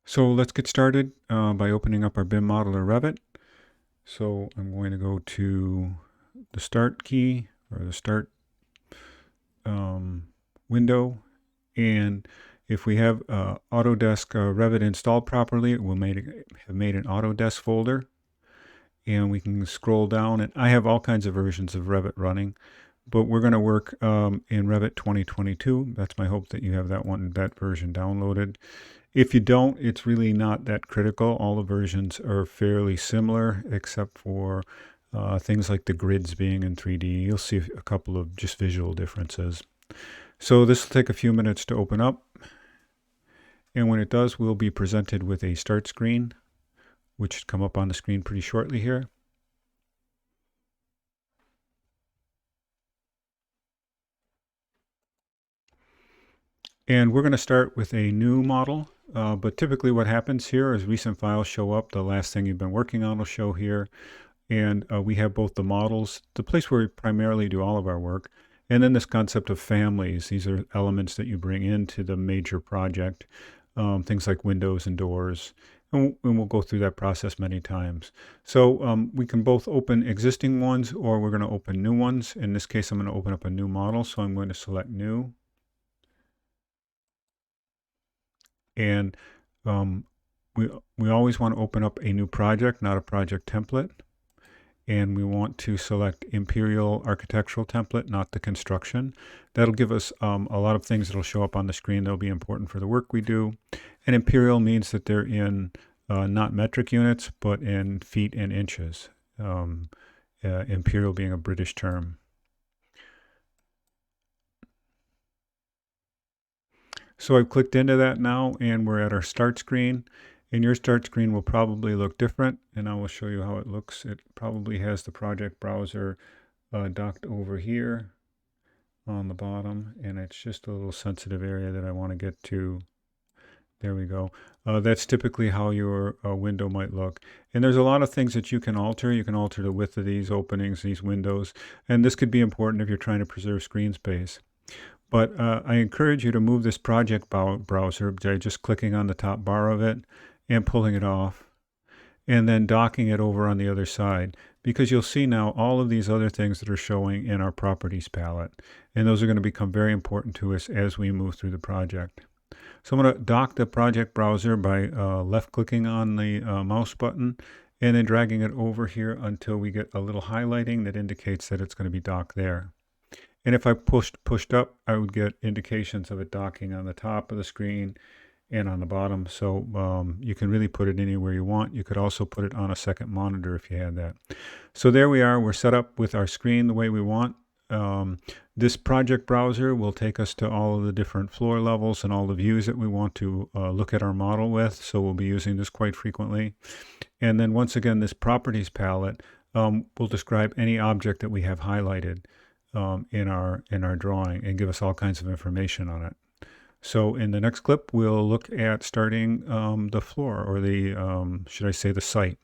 So let's get started by opening up our BIM modeler Revit. So I'm going to go to the Start key or the Start window, and if we have Autodesk Revit installed properly, it will have made an Autodesk folder, and we can scroll down. And I have all kinds of versions of Revit running, but we're going to work in Revit 2022. That's my hope that you have that version downloaded. If you don't, it's really not that critical. All the versions are fairly similar, except for things like the grids being in 3D. You'll see a couple of just visual differences. So this will take a few minutes to open up. And when it does, we'll be presented with a start screen, which should come up on the screen pretty shortly here. And we're going to start with a new model. But typically what happens here is recent files show up. The last thing you've been working on will show here. And we have both the models, the place where we primarily do all of our work, and then this concept of families. These are elements that you bring into the major project, things like windows and doors. And we'll go through that process many times. So we can both open existing ones, or we're going to open new ones. In this case, I'm going to open up a new model. So I'm going to select New. And we always want to open up a new project, not a project template. And we want to select Imperial Architectural Template, not the construction. That'll give us a lot of things that'll show up on the screen that'll be important for the work we do. And Imperial means that they're in not metric units, but in feet and inches. Imperial being a British term. So I've clicked into that now, and we're at our start screen. And your start screen will probably look different, and I will show you how it looks. It probably has the project browser docked over here on the bottom, and it's just a little sensitive area that I want to get to. There we go. That's typically how your window might look. And there's a lot of things that you can alter. You can alter the width of these openings, these windows, and this could be important if you're trying to preserve screen space. But I encourage you to move this project browser by just clicking on the top bar of it and pulling it off, and then docking it over on the other side, because you'll see now all of these other things that are showing in our properties palette, and those are going to become very important to us as we move through the project. So I'm going to dock the project browser by left clicking on the mouse button and then dragging it over here until we get a little highlighting that indicates that it's going to be docked there. And if I pushed up, I would get indications of it docking on the top of the screen and on the bottom. So you can really put it anywhere you want. You could also put it on a second monitor if you had that. So there we are. We're set up with our screen the way we want. This project browser will take us to all of the different floor levels and all the views that we want to look at our model with. So we'll be using this quite frequently. And then once again, this properties palette will describe any object that we have highlighted in our drawing and give us all kinds of information on it. So in the next clip, we'll look at starting the floor, or the, should I say, the site.